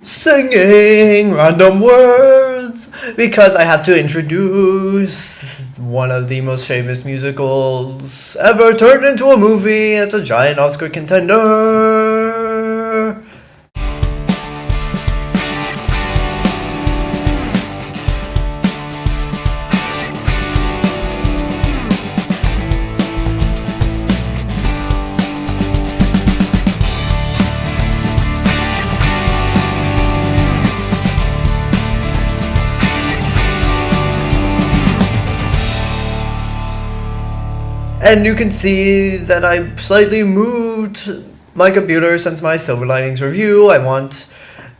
Singing random words because I have to introduce one of the most famous musicals ever turned into a movie. It's a giant Oscar contender. And you can see that I slightly moved my computer since my Silver Linings review. I want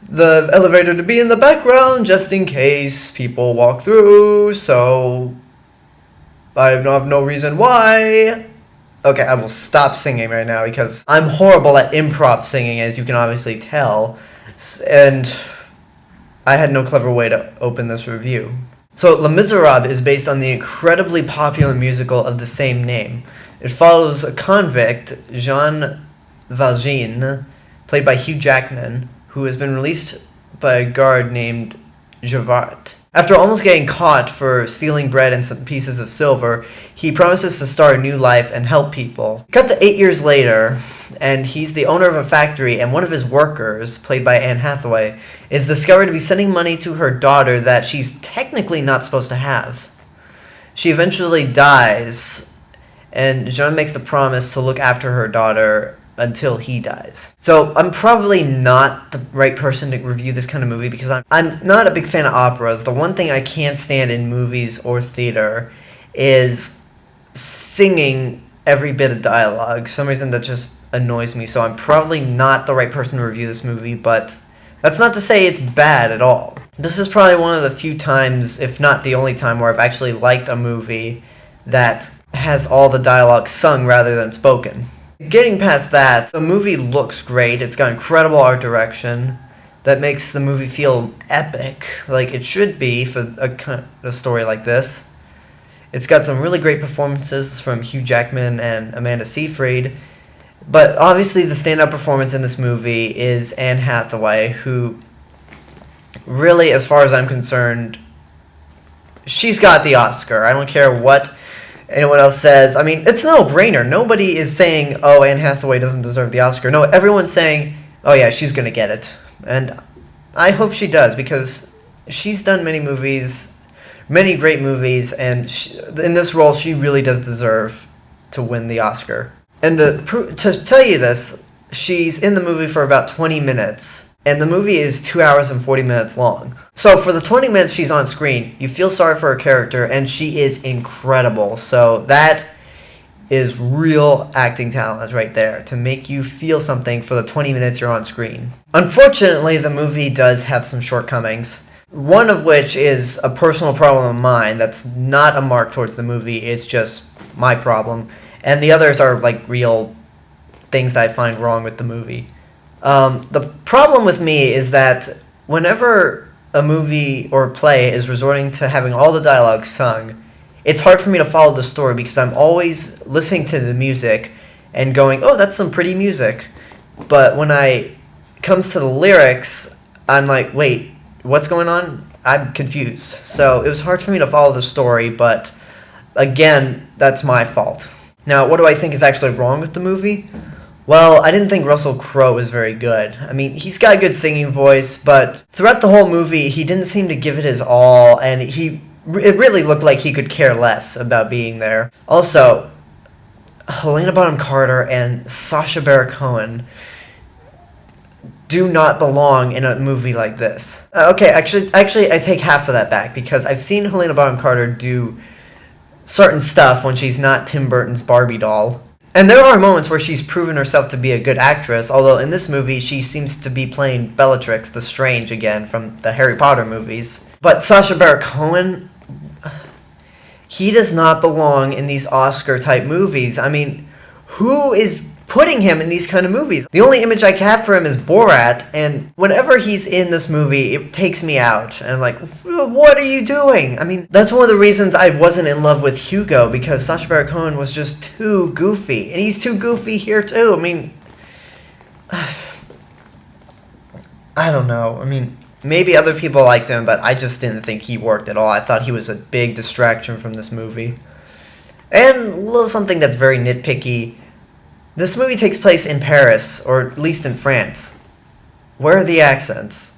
the elevator to be in the background just in case people walk through, so I have no reason why. Okay, I will stop singing right now because I'm horrible at improv singing, as you can obviously tell, and I had no clever way to open this review. So, Les Miserables is based on the incredibly popular musical of the same name. It follows a convict, Jean Valjean, played by Hugh Jackman, who has been released by a guard named Javert. After almost getting caught for stealing bread and some pieces of silver, he promises to start a new life and help people. Cut to 8 years later, and he's the owner of a factory, and one of his workers, played by Anne Hathaway, is discovered to be sending money to her daughter that she's technically not supposed to have. She eventually dies, and Jean makes the promise to look after her daughter until he dies. So I'm probably not the right person to review this kind of movie because I'm not a big fan of operas. The one thing I can't stand in movies or theater is singing every bit of dialogue. For some reason that just annoys me, so I'm probably not the right person to review this movie, but that's not to say it's bad at all. This is probably one of the few times, if not the only time, where I've actually liked a movie that has all the dialogue sung rather than spoken. Getting past that, the movie looks great. It's got incredible art direction that makes the movie feel epic, like it should be for a story like this. It's got some really great performances from Hugh Jackman and Amanda Seyfried, but obviously the standout performance in this movie is Anne Hathaway, who really, as far as I'm concerned, she's got the Oscar. I don't care what anyone else says. I mean, it's no brainer. Nobody is saying, oh, Anne Hathaway doesn't deserve the Oscar. No, everyone's saying, oh yeah, she's going to get it. And I hope she does, because she's done many movies, many great movies, and in this role, she really does deserve to win the Oscar. And to tell you this, she's in the movie for about 20 minutes, and the movie is 2 hours and 40 minutes long. So for the 20 minutes she's on screen, you feel sorry for her character, and she is incredible. So that is real acting talent right there, to make you feel something for the 20 minutes you're on screen. Unfortunately, the movie does have some shortcomings, one of which is a personal problem of mine that's not a mark towards the movie, it's just my problem. And the others are like real things that I find wrong with the movie. The problem with me is that whenever a movie or play is resorting to having all the dialogue sung, it's hard for me to follow the story because I'm always listening to the music and going, oh, that's some pretty music. But when it comes to the lyrics, I'm like, wait, what's going on? I'm confused. So it was hard for me to follow the story, but again, that's my fault. Now, what do I think is actually wrong with the movie? Well, I didn't think Russell Crowe was very good. I mean, he's got a good singing voice, but throughout the whole movie, he didn't seem to give it his all, and it really looked like he could care less about being there. Also, Helena Bonham Carter and Sacha Baron Cohen do not belong in a movie like this. Okay, actually, I take half of that back, because I've seen Helena Bonham Carter do certain stuff when she's not Tim Burton's Barbie doll. And there are moments where she's proven herself to be a good actress, although in this movie she seems to be playing Bellatrix the Strange again from the Harry Potter movies. But Sacha Baron Cohen, he does not belong in these Oscar-type movies. I mean, who is putting him in these kind of movies? The only image I have for him is Borat, and whenever he's in this movie, it takes me out. And I'm like, what are you doing? I mean, that's one of the reasons I wasn't in love with Hugo, because Sacha Baron Cohen was just too goofy. And he's too goofy here, too. I mean, I don't know. I mean, maybe other people liked him, but I just didn't think he worked at all. I thought he was a big distraction from this movie. And a little something that's very nitpicky. This movie takes place in Paris, or at least in France. Where are the accents?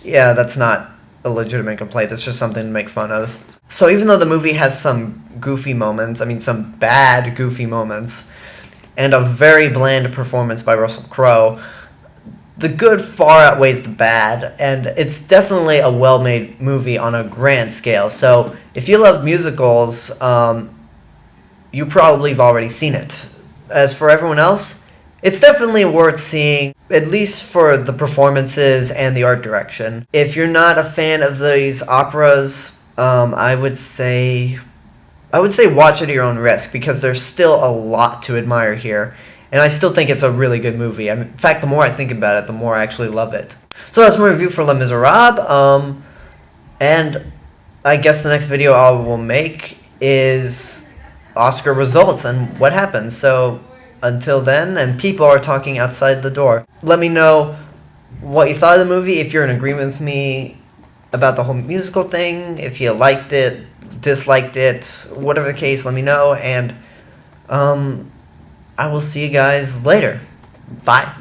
Yeah, that's not a legitimate complaint. That's just something to make fun of. So even though the movie has some goofy moments, I mean some bad goofy moments, and a very bland performance by Russell Crowe, the good far outweighs the bad, and it's definitely a well-made movie on a grand scale. So if you love musicals, you probably have already seen it. As for everyone else, it's definitely worth seeing, at least for the performances and the art direction. If you're not a fan of these operas, I would say watch it at your own risk, because there's still a lot to admire here. And I still think it's a really good movie. In fact, the more I think about it, the more I actually love it. So that's my review for Les Miserables. And I guess the next video I will make is Oscar results and what happens. So until then, and people are talking outside the door. Let me know what you thought of the movie, if you're in agreement with me about the whole musical thing, if you liked it, disliked it, whatever the case, let me know. And I will see you guys later. Bye.